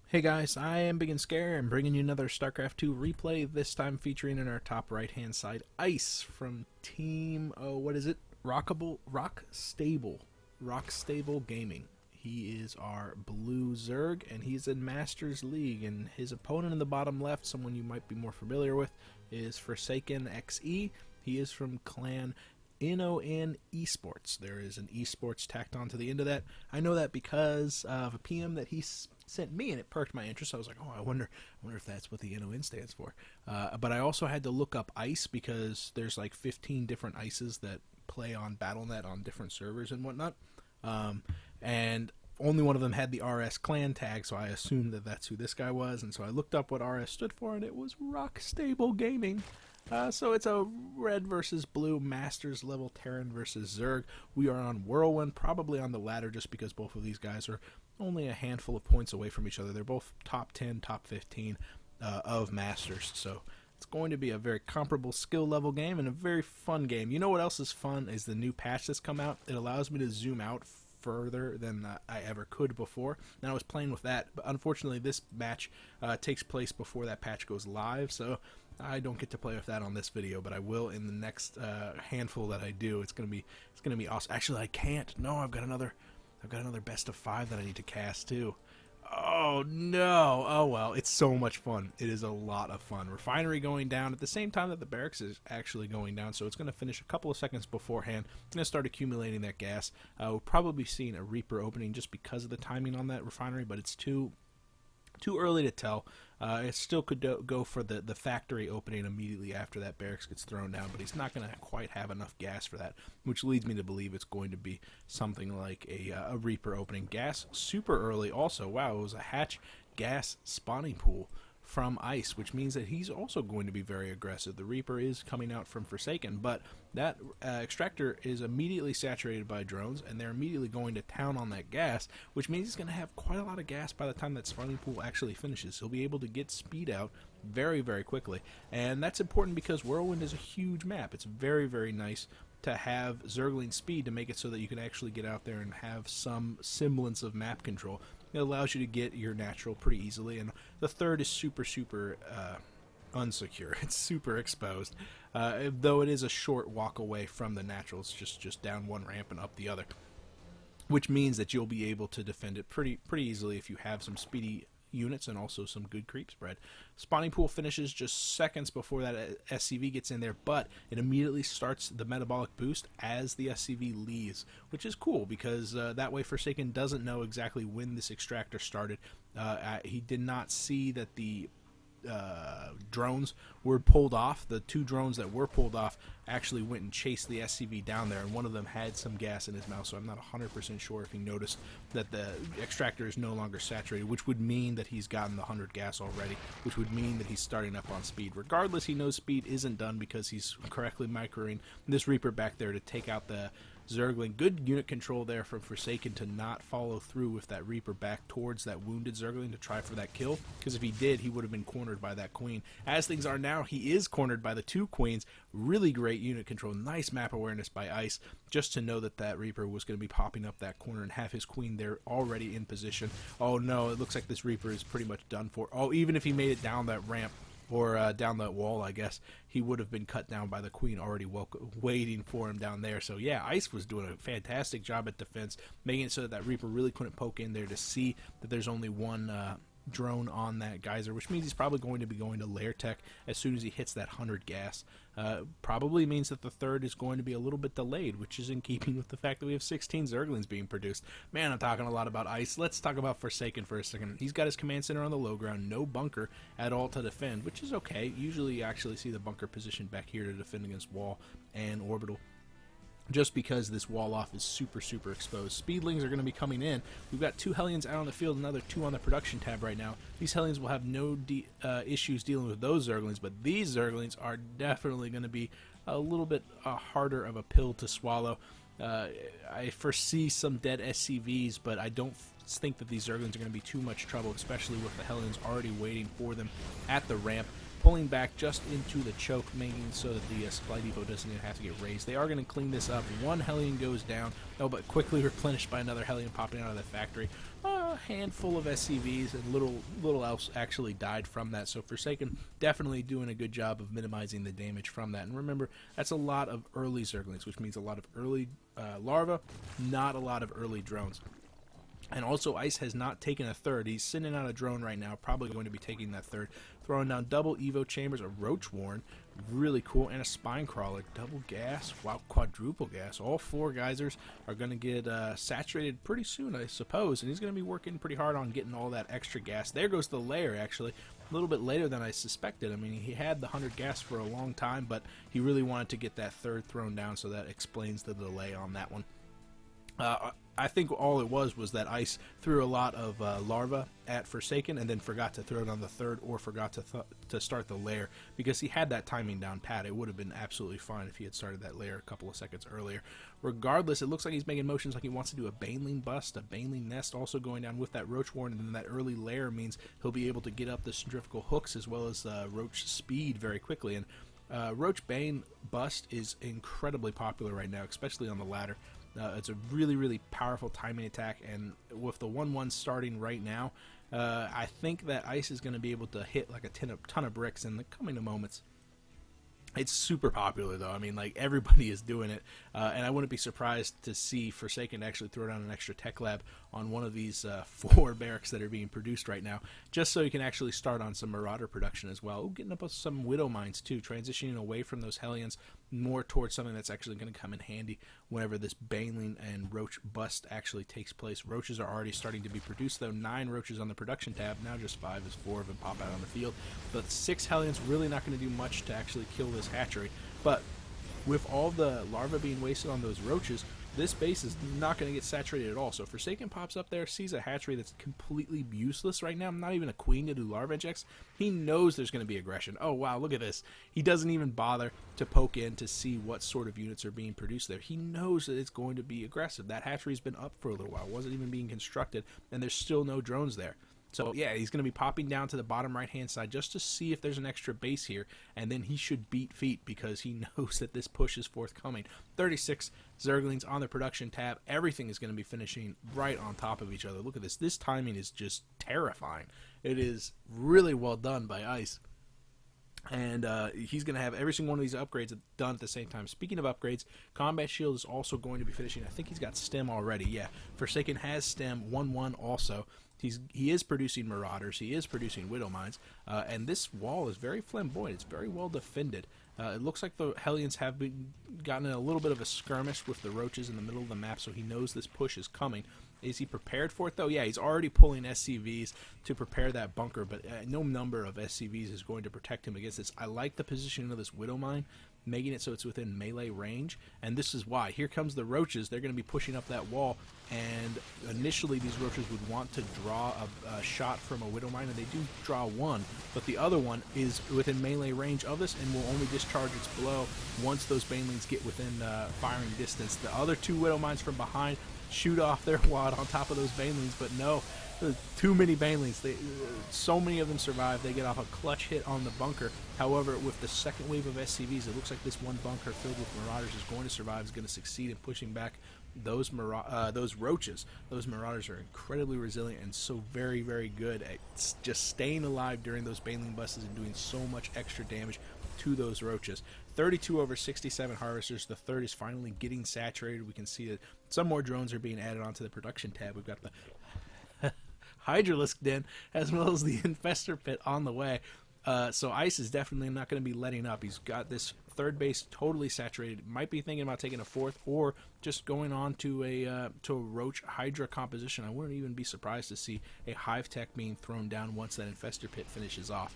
Hey guys, I am Ibigandscary. I'm bringing you another StarCraft 2 replay, this time featuring in our top right-hand side, Ice from Team, what is it? Rock Stable Gaming. He is our blue Zerg, and he's in Masters League, and his opponent in the bottom left, someone you might be more familiar with, is forsakeNXE. He is from clan NoN Esports. There is an esports tacked onto the end of that. I know that because of a PM that he sent me, and it perked my interest. I was like, oh, I wonder if that's what the NoN stands for. But I also had to look up Ice because there's like 15 different Ices that play on BattleNet on different servers and whatnot. And only one of them had the RS clan tag, so I assumed that that's who this guy was. And so I looked up what RS stood for, and it was Rock Stable Gaming. So it's a red versus blue Masters level Terran versus Zerg. We are on Whirlwind, probably on the ladder just because both of these guys are only a handful of points away from each other. They're both top 10, top 15 of Masters. So it's going to be a very comparable skill level game and a very fun game. You know what else is fun is the new patch that's come out. It allows me to zoom out further than I ever could before. And I was playing with that, but unfortunately this match takes place before that patch goes live, so I don't get to play with that on this video, but I will in the next handful that I do. It's gonna be awesome. Actually, I can't. No, I've got another best of 5 that I need to cast too. Oh no! Oh well, it's so much fun. It is a lot of fun. Refinery going down at the same time that the barracks is actually going down, so it's going to finish a couple of seconds beforehand. It's going to start accumulating that gas. We'll probably be seeing a Reaper opening just because of the timing on that refinery, but it's too early to tell. It still could go for the factory opening immediately after that barracks gets thrown down, but he's not going to quite have enough gas for that, which leads me to believe it's going to be something like a Reaper opening. Gas super early also. Wow, it was a hatch gas spawning pool from Ice, which means that he's also going to be very aggressive. The Reaper is coming out from Forsaken, but that extractor is immediately saturated by drones, and they're immediately going to town on that gas, which means he's going to have quite a lot of gas by the time that spawning pool actually finishes. He'll be able to get speed out very, very quickly, and that's important because Whirlwind is a huge map. It's very, very nice to have Zergling speed to make it so that you can actually get out there and have some semblance of map control. It allows you to get your natural pretty easily, and the third is super unsecure. It's super exposed, though it is a short walk away from the natural. It's just down one ramp and up the other, which means that you'll be able to defend it pretty easily if you have some speedy units and also some good creep spread. Spawning pool finishes just seconds before that SCV gets in there, but it immediately starts the metabolic boost as the SCV leaves, which is cool because that way Forsaken doesn't know exactly when this extractor started. He did not see that the drones were pulled off. The 2 drones that were pulled off actually went and chased the SCV down there, and one of them had some gas in his mouth, so I'm not 100% sure if he noticed that the extractor is no longer saturated, which would mean that he's gotten the 100 gas already, which would mean that he's starting up on speed. Regardless, he knows speed isn't done because he's correctly microing this Reaper back there to take out the Zergling. Good unit control there from Forsaken to not follow through with that Reaper back towards that wounded Zergling to try for that kill, because if he did, he would have been cornered by that queen. As things are now, he is cornered by the 2 queens. Really great unit control, nice map awareness by Ice, just to know that that Reaper was going to be popping up that corner and have his queen there already in position. Oh no, it looks like this Reaper is pretty much done for. Oh, even if he made it down that ramp, or down that wall, I guess, he would have been cut down by the queen already waiting for him down there. So yeah, Ice was doing a fantastic job at defense, making it so that that Reaper really couldn't poke in there to see that there's only one drone on that geyser, which means he's probably going to be going to lair tech as soon as he hits that 100 gas. Probably means that the third is going to be a little bit delayed, which is in keeping with the fact that we have 16 Zerglings being produced. Man, I'm talking a lot about Ice. Let's talk about Forsaken for a second. He's got his command center on the low ground, no bunker at all to defend, which is okay. Usually you actually see the bunker positioned back here to defend against wall and orbital, just because this wall off is super exposed. Speedlings are going to be coming in. We've got 2 Hellions out on the field, another 2 on the production tab right now. These Hellions will have no issues dealing with those Zerglings, but these Zerglings are definitely going to be a little bit harder of a pill to swallow. I foresee some dead SCVs, but I don't think that these Zerglings are going to be too much trouble, especially with the Hellions already waiting for them at the ramp, pulling back just into the choke, making so that the supply depot doesn't even have to get raised. They are going to clean this up. 1 Hellion goes down, but quickly replenished by another Hellion popping out of the factory. a handful of SCVs, and little else actually died from that. So Forsaken definitely doing a good job of minimizing the damage from that. And remember, that's a lot of early Zerglings, which means a lot of early larvae, not a lot of early drones. And also, Ice has not taken a third. He's sending out a drone right now, probably going to be taking that third. Throwing down double Evo chambers, a Roach Warren, really cool, and a Spine Crawler. Double gas, wow, quadruple gas. All 4 geysers are going to get saturated pretty soon, I suppose. And he's going to be working pretty hard on getting all that extra gas. There goes the layer, actually. A little bit later than I suspected. I mean, he had the 100 gas for a long time, but he really wanted to get that third thrown down, so that explains the delay on that one. I think all it was that Ice threw a lot of larvae at Forsaken and then forgot to throw it on the third, or forgot to start the lair, because he had that timing down pat. It would have been absolutely fine if he had started that lair a couple of seconds earlier. Regardless, it looks like he's making motions like he wants to do a Baneling bust, a Baneling nest also going down with that Roach Warren, and then that early lair means he'll be able to get up the centrifugal hooks as well as Roach speed very quickly. And Roach Bane bust is incredibly popular right now, especially on the ladder. It's a really, really powerful timing attack, and with the 1-1 starting right now, I think that Ice is going to be able to hit like a ton of bricks in the coming moments. It's super popular, though. I mean, like, everybody is doing it, and I wouldn't be surprised to see Forsaken actually throw down an extra tech lab on one of these 4 barracks that are being produced right now, just so you can actually start on some Marauder production as well. Ooh, getting up with some Widow Mines, too, transitioning away from those Hellions more towards something that's actually going to come in handy whenever this Baneling and Roach bust actually takes place. Roaches are already starting to be produced, though. 9 Roaches on the production tab, now just 5 as 4 of them pop out on the field. But 6 Hellions really not going to do much to actually kill this hatchery. But with all the larvae being wasted on those Roaches, this base is not going to get saturated at all. So Forsaken pops up there, sees a hatchery that's completely useless right now, not even a queen to do larva injects. He knows there's going to be aggression. Oh, wow, look at this. He doesn't even bother to poke in to see what sort of units are being produced there. He knows that it's going to be aggressive. That hatchery's been up for a little while. It wasn't even being constructed, and there's still no drones there. So, yeah, he's going to be popping down to the bottom right-hand side just to see if there's an extra base here, and then he should beat feet because he knows that this push is forthcoming. 36 Zerglings on the production tab. Everything is going to be finishing right on top of each other. Look at this. This timing is just terrifying. It is really well done by Ice. And he's going to have every single one of these upgrades done at the same time. Speaking of upgrades, Combat Shield is also going to be finishing. I think he's got Stem already. Yeah, Forsaken has Stem 1-1 also. He is producing Marauders. He is producing Widow Mines. And this wall is very flamboyant. It's very well defended. It looks like the Hellions have gotten in a little bit of a skirmish with the Roaches in the middle of the map, so he knows this push is coming. Is he prepared for it, though? Yeah, he's already pulling SCVs to prepare that bunker, but no number of SCVs is going to protect him against this. I like the positioning of this Widow Mine, making it so it's within melee range, and this is why. Here comes the Roaches. They're going to be pushing up that wall, and initially these Roaches would want to draw a shot from a Widow Mine, and they do draw one, but the other one is within melee range of this and will only discharge its blow once those Banelings get within firing distance. The other 2 Widow Mines from behind shoot off their wad on top of those Banelings, but no, too many Banelings. So many of them survive. They get off a clutch hit on the bunker. However, with the second wave of SCVs, it looks like this one bunker filled with Marauders is going to survive, is going to succeed in pushing back those Roaches. Those Marauders are incredibly resilient and so very, very good at just staying alive during those Baneling busts and doing so much extra damage to those Roaches. 32 over 67 Harvesters. The third is finally getting saturated. We can see that some more drones are being added onto the production tab. We've got the Hydralisk Den as well as the Infestor Pit on the way. So Ice is definitely not going to be letting up. He's got this third base totally saturated. Might be thinking about taking a fourth or just going on to a Roach Hydra composition. I wouldn't even be surprised to see a Hive Tech being thrown down once that Infestor Pit finishes off.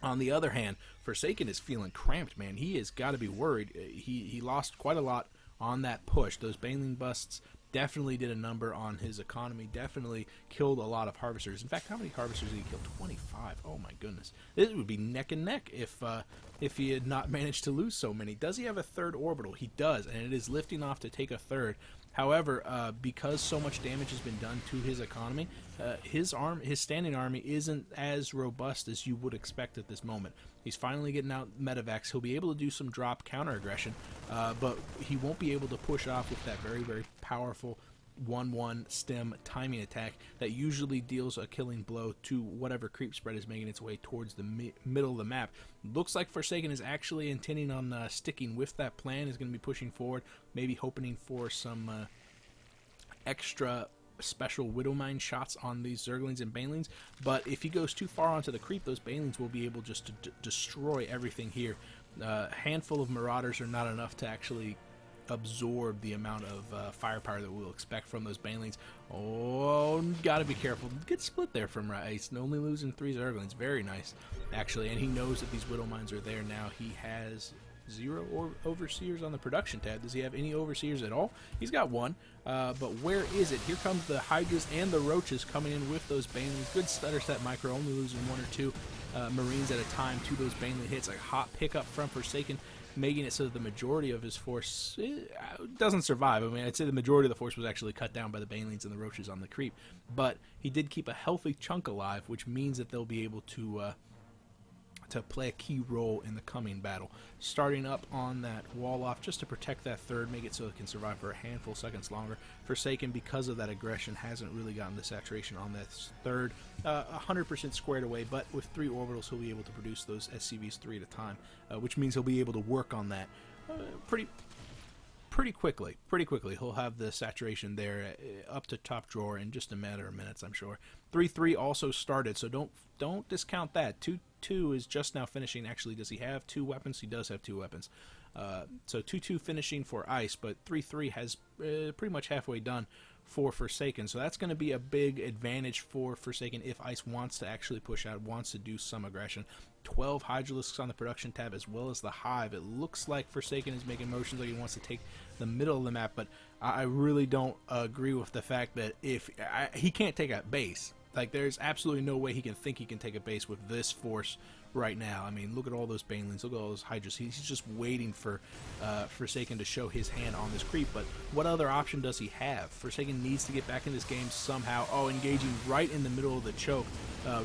On the other hand, Forsaken is feeling cramped, man. He has got to be worried. He lost quite a lot on that push. Those Baneling busts definitely did a number on his economy, definitely killed a lot of Harvesters. In fact, how many Harvesters did he kill? 25. Oh my goodness. This would be neck and neck if he had not managed to lose so many. Does he have a third orbital? He does, and it is lifting off to take a third. However, because so much damage has been done to his economy, his standing army isn't as robust as you would expect at this moment. He's finally getting out medevacs. He'll be able to do some drop counter aggression, but he won't be able to push off with that very, very powerful 1/1 stem timing attack that usually deals a killing blow to whatever creep spread is making its way towards the middle of the map. Looks like Forsaken is actually intending on sticking with that plan, is going to be pushing forward, maybe hoping for some extra special Widowmine shots on these Zerglings and Banelings, but if he goes too far onto the creep, those Banelings will be able just to destroy everything here. A handful of Marauders are not enough to actually absorb the amount of firepower that we'll expect from those Banelings. Oh, gotta be careful. Good split there from Ice, only losing 3 Zerglings. Very nice, actually, and he knows that these Widowmines are there now. He has 0 Overseers on the production tab. Does he have any Overseers at all? He's got 1, but where is it? Here comes the Hydras and the Roaches coming in with those Banelings. Good stutter set micro, only losing 1 or 2 Marines at a time to those Baneling hits. A hot pickup from Forsaken, making it so that the majority of his force doesn't survive. I mean, I'd say the majority of the force was actually cut down by the Banelings and the Roaches on the creep, but he did keep a healthy chunk alive, which means that they'll be able to play a key role in the coming battle. Starting up on that wall off just to protect that third, make it so it can survive for a handful of seconds longer. Forsaken, because of that aggression, hasn't really gotten the saturation on that third. 100% squared away, but with 3 orbitals, he'll be able to produce those SCVs 3 at a time, which means he'll be able to work on that pretty quickly. He'll have the saturation there up to top drawer in just a matter of minutes, I'm sure. 3-3 also started, so don't discount that. 2-2 is just now finishing. Actually, does he have 2 weapons? He does have 2 weapons. So 2-2 finishing for Ice, but 3-3 has pretty much halfway done for Forsaken. So that's going to be a big advantage for Forsaken if Ice wants to actually push out, wants to do some aggression. 12 Hydralisks on the production tab as well as the Hive. It looks like Forsaken is making motions like he wants to take the middle of the map, but I really don't agree with the fact that he can't take a base. Like, there's absolutely no way he can think he can take a base with this force right now. I mean, look at all those Banelings, look at all those Hydras. He's just waiting for Forsaken to show his hand on this creep, but what other option does he have? Forsaken needs to get back in this game somehow. Oh, engaging right in the middle of the choke.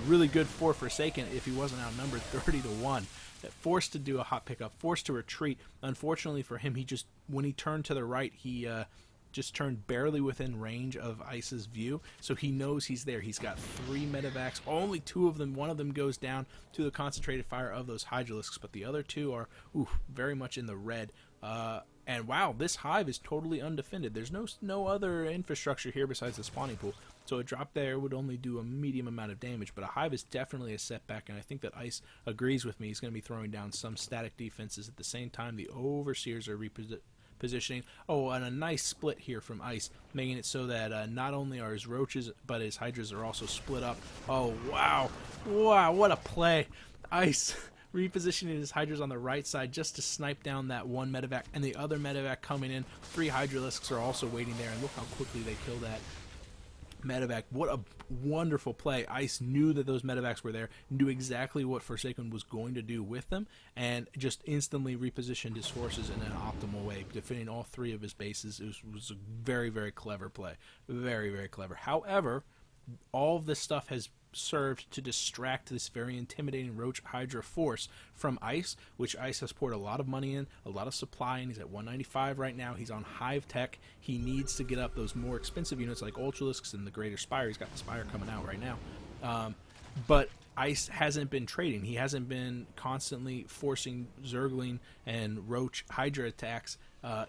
Really good for Forsaken if he wasn't outnumbered 30-1. Forced to do a hot pickup, forced to retreat. Unfortunately for him, when he turned to the right, he just turned barely within range of Ice's view, so he knows he's there. He's got 3 medevacs, only 2 of them. 1 of them goes down to the concentrated fire of those Hydralisks, but the other 2 are very much in the red. And wow, this Hive is totally undefended. There's no other infrastructure here besides the spawning pool, so a drop there would only do a medium amount of damage, but a Hive is definitely a setback, and I think that Ice agrees with me. He's going to be throwing down some static defenses. At the same time, the Overseers are positioning. Oh, and a nice split here from Ice, making it so that not only are his Roaches, but his Hydras are also split up. Oh, wow. Wow, what a play. Ice repositioning his Hydras on the right side just to snipe down that 1 medevac, and the other medevac coming in. 3 Hydralisks are also waiting there, and look how quickly they kill that medevac. What a wonderful play. Ice knew that those medevacs were there, knew exactly what Forsaken was going to do with them, and just instantly repositioned his forces in an optimal way, defending all 3 of his bases. It was a very, very clever play. Very, very clever. However, all of this stuff has served to distract this very intimidating Roach Hydra force from Ice, which Ice has poured a lot of money in, a lot of supply in. He's at 195 right now. He's on Hive Tech. He needs to get up those more expensive units like Ultralisks and the Greater Spire. He's got the Spire coming out right now. But Ice hasn't been trading. He hasn't been constantly forcing Zergling and Roach Hydra attacks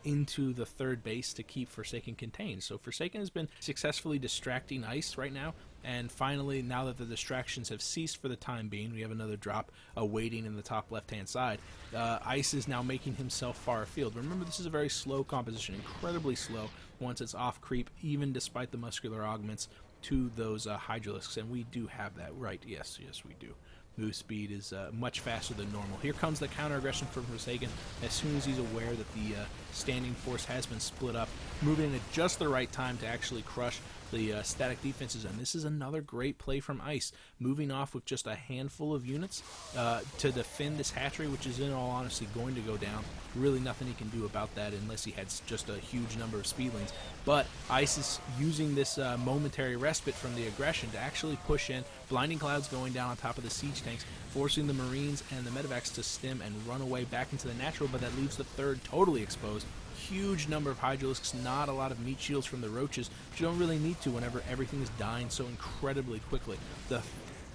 into the third base to keep Forsaken contained. So Forsaken has been successfully distracting Ice right now, and finally, now that the distractions have ceased for the time being, we have another drop awaiting in the top left-hand side. Ice is now making himself far afield. Remember, this is a very slow composition, incredibly slow once it's off creep, even despite the muscular augments to those Hydralisks, and we do have that right. Yes, we do. Move speed is much faster than normal. Here comes the counter-aggression from Forsaken as soon as he's aware that the standing force has been split up, moving in at just the right time to actually crush the static defenses. And this is another great play from Ice, moving off with just a handful of units to defend this hatchery, which is in all honesty going to go down. Really nothing he can do about that unless he had just a huge number of speedlings. But Ice is using this momentary respite from the aggression to actually push in. Blinding Clouds going down on top of the siege tanks, forcing the Marines and the medevacs to stem and run away back into the natural, but that leaves the third totally exposed. huge number of Hydralisks, not a lot of meat shields from the roaches, but you don't really need to whenever everything is dying so incredibly quickly. The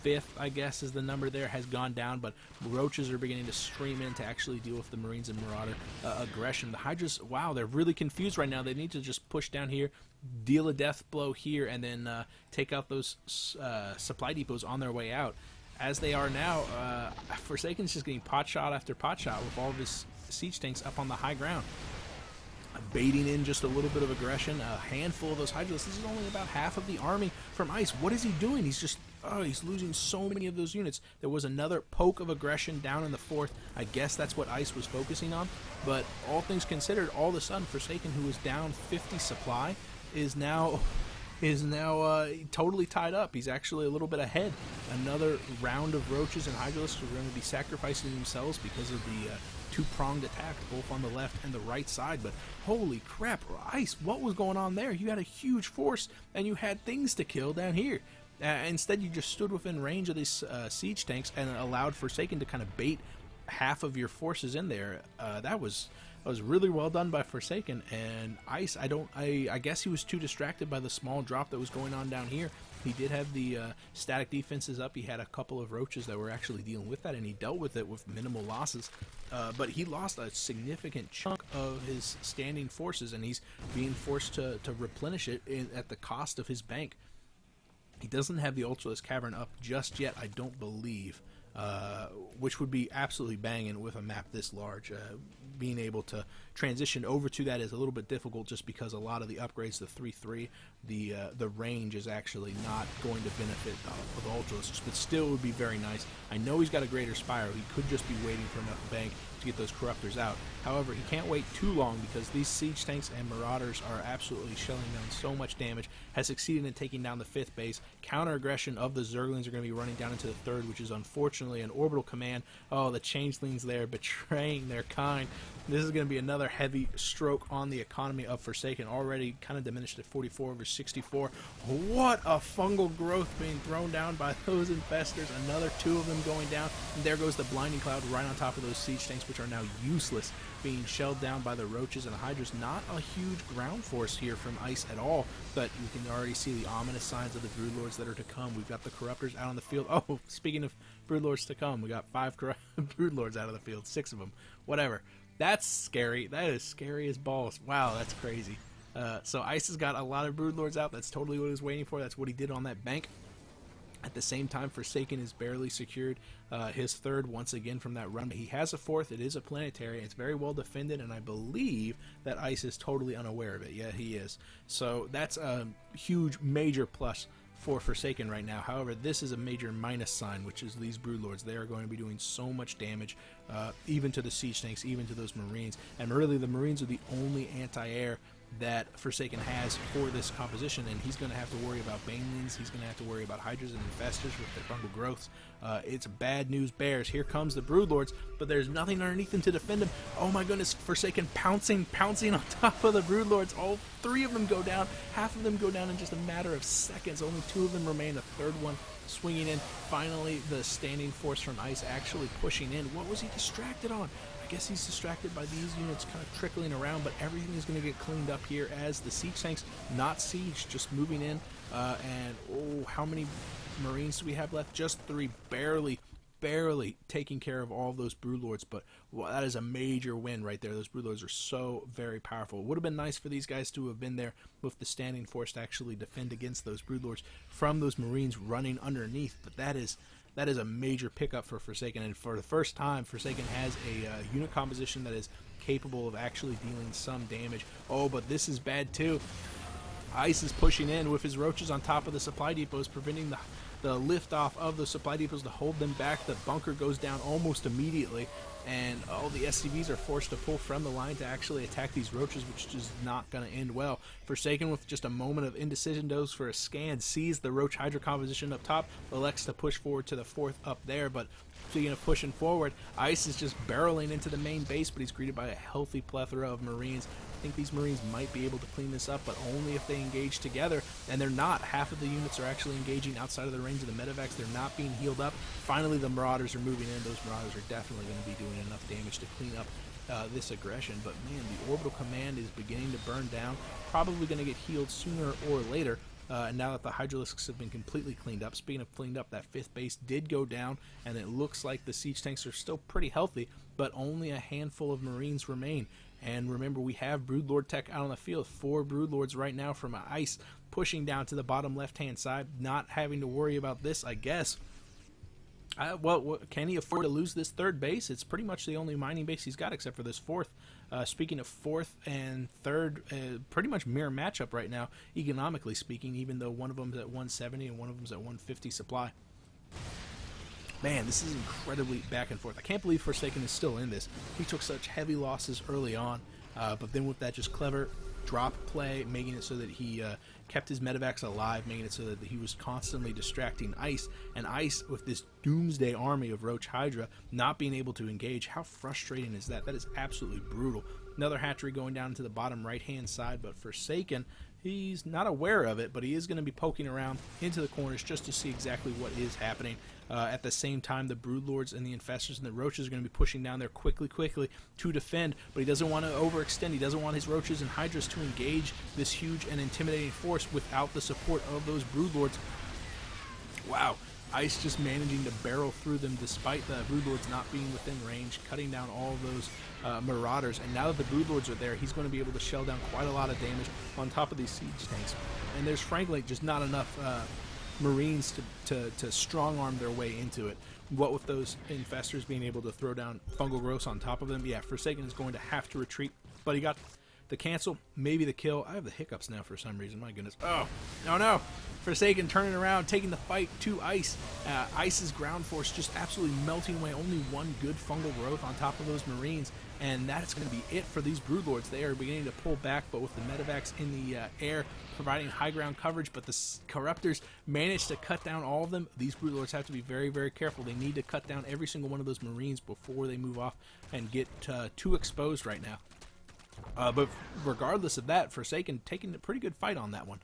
fifth, I guess, is the number there, has gone down, but roaches are beginning to stream in to actually deal with the Marines and Marauder aggression. The Hydras, wow, they're really confused right now. They need to just push down here, deal a death blow here, and then take out those supply depots on their way out. As they are now, Forsaken's just getting pot shot after pot shot with all of his siege tanks up on the high ground. Baiting in just a little bit of aggression, a handful of those Hydras. This is only about half of the army from Ice. What is he doing? He's just, he's losing so many of those units. There was another poke of aggression down in the fourth. I guess that's what Ice was focusing on. But all things considered, all of a sudden, Forsaken, who was down 50 supply, is now totally tied up. He's actually a little bit ahead. Another round of roaches and Hydralisks are going to be sacrificing themselves because of the two-pronged attack, both on the left and the right side. But holy crap, Ice, what was going on there? You had a huge force, and you had things to kill down here. Instead, you just stood within range of these siege tanks and allowed Forsaken to kind of bait half of your forces in there. That was really well done by Forsaken. And Ice, I guess he was too distracted by the small drop that was going on down here. He did have the static defenses up. He had a couple of roaches that were actually dealing with that, and he dealt with it with minimal losses. But he lost a significant chunk of his standing forces, and he's being forced to replenish it at the cost of his bank. He doesn't have the Ultralisk Cavern up just yet, I don't believe, which would be absolutely banging with a map this large. Being able to transition over to that is a little bit difficult just because a lot of the upgrades, the 3-3, the range is actually not going to benefit the Ultralisks, but still would be very nice. I know he's got a Greater Spire. He could just be waiting for enough bank to get those Corruptors out. However, he can't wait too long because these Siege Tanks and Marauders are absolutely shelling down so much damage, has succeeded in taking down the 5th base. Counter-aggression of the Zerglings are going to be running down into the 3rd, which is unfortunately an orbital command. Oh, the Changelings there betraying their kind. This is going to be another heavy stroke on the economy of Forsaken, already kind of diminished at 44 over 64. What a fungal growth being thrown down by those infestors. Another 2 of them going down, and there goes the Blinding Cloud right on top of those siege tanks, which are now useless, being shelled down by the roaches and the Hydras. Not a huge ground force here from Ice at all, but you can already see the ominous signs of the Broodlords that are to come. We've got the Corruptors out on the field. Oh, speaking of Broodlords to come, we got 5 Broodlords out of the field, 6 of them. Whatever. That's scary. That is scary as balls. Wow, that's crazy. So Ice has got a lot of Broodlords out. That's totally what he was waiting for. That's what he did on that bank. At the same time, Forsaken is barely secured his 3rd once again from that run. He has a 4th. It is a planetary. It's very well defended, and I believe that Ice is totally unaware of it. Yeah, he is. So that's a huge, major plus for Forsaken right now. However, this is a major minus sign, which is these Broodlords. They are going to be doing so much damage, even to the siege tanks, even to those Marines. And really, the Marines are the only anti-air that Forsaken has for this composition, and he's going to have to worry about Banelings, he's going to have to worry about Hydras and Infestors with their fungal growths. It's bad news bears. Here comes the Broodlords, but there's nothing underneath them to defend him. Oh my goodness, Forsaken pouncing on top of the Broodlords. All 3 of them go down, half of them go down in just a matter of seconds. Only 2 of them remain, a 3rd one swinging in. Finally, the standing force from Ice actually pushing in. What was he distracted on? I guess he's distracted by these units kind of trickling around, but everything is going to get cleaned up here as the siege tanks, not siege, just moving in. And oh, how many Marines do we have left? Just 3, barely taking care of all of those Broodlords, but well, that is a major win right there. Those Broodlords are so very powerful. It would have been nice for these guys to have been there with the standing force to actually defend against those Broodlords from those Marines running underneath, but that is a major pickup for Forsaken, and for the first time, Forsaken has a unit composition that is capable of actually dealing some damage. Oh, but this is bad too. Ice is pushing in with his roaches on top of the supply depots, preventing the lift off of the supply depots to hold them back. The bunker goes down almost immediately, and all the SCVs are forced to pull from the line to actually attack these roaches, which is not going to end well. Forsaken, with just a moment of indecision, goes for a scan, sees the Roach Hydra composition up top, elects to push forward to the 4th up there, but speaking of pushing forward, Ice is just barreling into the main base, but he's greeted by a healthy plethora of Marines. I think these Marines might be able to clean this up, but only if they engage together, and they're not. Half of the units are actually engaging outside of the range of the medevacs. They're not being healed up. Finally, the Marauders are moving in. Those Marauders are definitely going to be doing enough damage to clean up this aggression, but man, the orbital command is beginning to burn down, probably going to get healed sooner or later. And now that the Hydralisks have been completely cleaned up, speaking of cleaned up, that 5th base did go down, and it looks like the siege tanks are still pretty healthy, but only a handful of Marines remain. And remember, we have Broodlord tech out on the field. 4 Broodlords right now from ICE pushing down to the bottom left-hand side, not having to worry about this, I guess. Well, can he afford to lose this 3rd base? It's pretty much the only mining base he's got except for this 4th. Speaking of 4th and 3rd, pretty much mirror matchup right now, economically speaking, even though one of them's at 170 and one of them's at 150 supply. Man, this is incredibly back and forth. I can't believe Forsaken is still in this. He took such heavy losses early on, but then with that just clever drop play, making it so that he kept his medevacs alive, making it so that he was constantly distracting ICE, and ICE with this doomsday army of Roach Hydra not being able to engage. How frustrating is that? That is absolutely brutal. Another hatchery going down to the bottom right hand side, but Forsaken, he's not aware of it, but he is going to be poking around into the corners just to see exactly what is happening. At the same time, the Broodlords and the Infestors and the Roaches are going to be pushing down there quickly to defend, but he doesn't want to overextend. He doesn't want his Roaches and Hydras to engage this huge and intimidating force without the support of those Broodlords. Wow. ICE just managing to barrel through them despite the Broodlords not being within range, cutting down all of those Marauders. And now that the Broodlords are there, he's going to be able to shell down quite a lot of damage on top of these siege tanks. And there's frankly just not enough Marines to strong-arm their way into it. What with those Infestors being able to throw down Fungal Growths on top of them, yeah, Forsaken is going to have to retreat. But he got the cancel, maybe the kill. I have the hiccups now for some reason, my goodness. Oh, no. Forsaken turning around, taking the fight to ICE. ICE's ground force just absolutely melting away. Only one good Fungal Growth on top of those Marines, and that's going to be it for these Broodlords. They are beginning to pull back, but with the medevacs in the air, providing high ground coverage, but the Corruptors managed to cut down all of them. These Broodlords have to be very, very careful. They need to cut down every single one of those Marines before they move off and get too exposed right now. But regardless of that, Forsaken taking a pretty good fight on that one.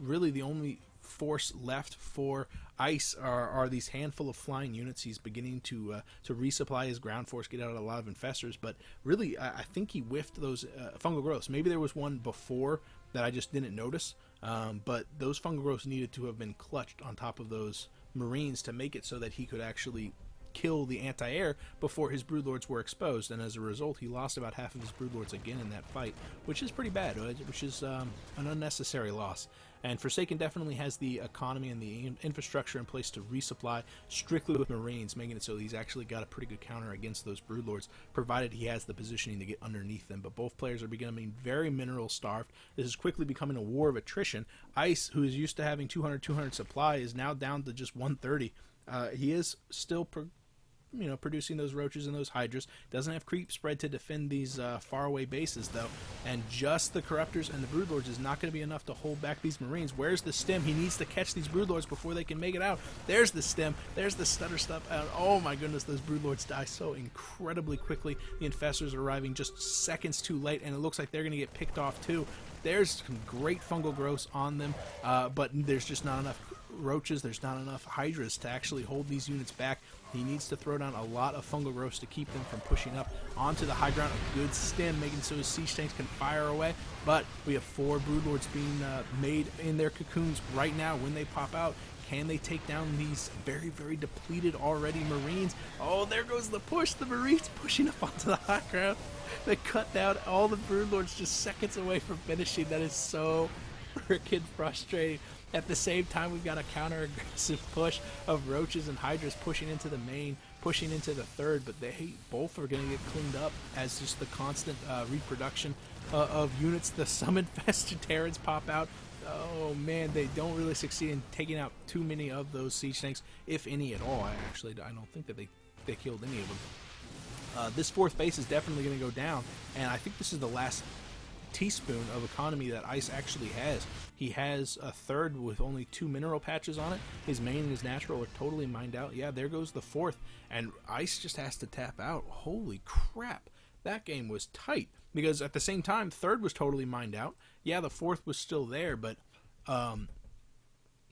Really the only force left for ICE are these handful of flying units. He's beginning to resupply his ground force, get out a lot of Infestors, but really I think he whiffed those Fungal Growths. Maybe there was one before that I just didn't notice, but those Fungal Growths needed to have been clutched on top of those Marines to make it so that he could actually kill the anti-air before his Broodlords were exposed, and as a result he lost about half of his Broodlords again in that fight, which is pretty bad, which is an unnecessary loss. And Forsaken definitely has the economy and the infrastructure in place to resupply strictly with Marines, making it so he's actually got a pretty good counter against those Broodlords, provided he has the positioning to get underneath them. But both players are becoming very mineral starved. This is quickly becoming a war of attrition. ICE, who is used to having 200 supply, is now down to just 130. He is still producing those Roaches and those Hydras. Doesn't have creep spread to defend these faraway bases, though. And just the Corruptors and the Broodlords is not going to be enough to hold back these Marines. Where's the stem? He needs to catch these Broodlords before they can make it out. There's the stem. There's the stutter stuff. And oh my goodness, those Broodlords die so incredibly quickly. The Infestors are arriving just seconds too late, and it looks like they're going to get picked off too. There's some great Fungal Growths on them, but there's just not enough Roaches, there's not enough Hydras to actually hold these units back. He needs to throw down a lot of Fungal Growths to keep them from pushing up onto the high ground. A good stem, making so his siege tanks can fire away. But we have 4 Broodlords being made in their cocoons right now. When they pop out, can they take down these very, very depleted already Marines? Oh, there goes the push. The Marines pushing up onto the high ground. They cut down all the Broodlords just seconds away from finishing. That is so freaking frustrating. At the same time, we've got a counter-aggressive push of Roaches and Hydras pushing into the main, pushing into the third, but they both are going to get cleaned up as just the constant reproduction of units. The Summon-Fested Terrans pop out. Oh man, they don't really succeed in taking out too many of those siege tanks, if any at all. I don't think that they killed any of them. This 4th base is definitely going to go down, and I think this is the last teaspoon of economy that ICE actually has. He has a 3rd with only 2 mineral patches on it. His main and his natural are totally mined out. Yeah, there goes the 4th, and ICE just has to tap out. Holy crap, that game was tight, because at the same time 3rd was totally mined out. Yeah, the 4th was still there, but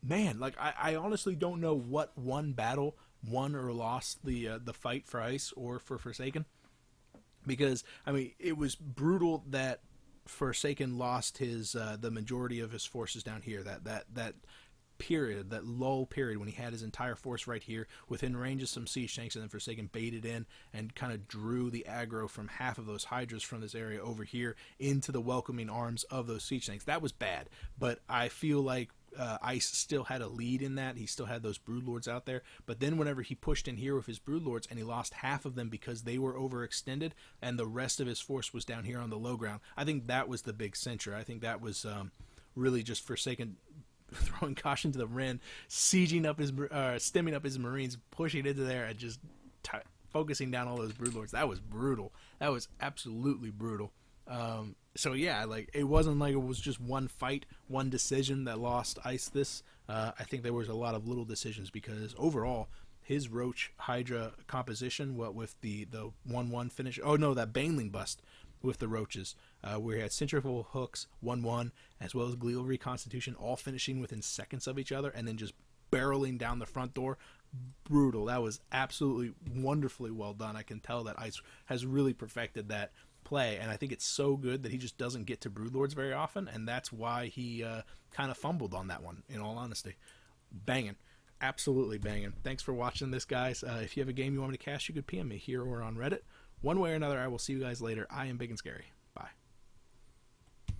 man, like I honestly don't know what one battle won or lost the fight for ICE or for Forsaken. because I mean it was brutal that Forsaken lost his the majority of his forces down here. That period, that lull period when he had his entire force right here within range of some siege tanks, and then Forsaken baited in and kind of drew the aggro from half of those hydras from this area over here into the welcoming arms of those siege tanks. That was bad, but I feel like Ice still had a lead in that. He still had those Broodlords out there, but then whenever he pushed in here with his Broodlords and he lost half of them because they were overextended and the rest of his force was down here on the low ground, I think that was the big cincher. I think that was really just Forsaken throwing caution to the wind, sieging up his, stemming up his Marines, pushing into there, and just focusing down all those Broodlords. That was brutal. That was absolutely brutal. So yeah, like it wasn't like it was just one fight, one decision that lost Ice this. I think there was a lot of little decisions because overall, his Roach Hydra composition, what with the 1-1 finish. Oh no, that Baneling bust with the Roaches, where he had centrifugal hooks 1-1 as well as glial reconstitution, all finishing within seconds of each other, and then just barreling down the front door. Brutal. That was absolutely wonderfully well done. I can tell that Ice has really perfected that play, and I think it's so good that he just doesn't get to Broodlords very often, and that's why he kind of fumbled on that one, in all honesty. Banging. Absolutely banging. Thanks for watching this, guys. If you have a game you want me to cast, you could PM me here or on Reddit. One way or another, I will see you guys later. I am Big and Scary.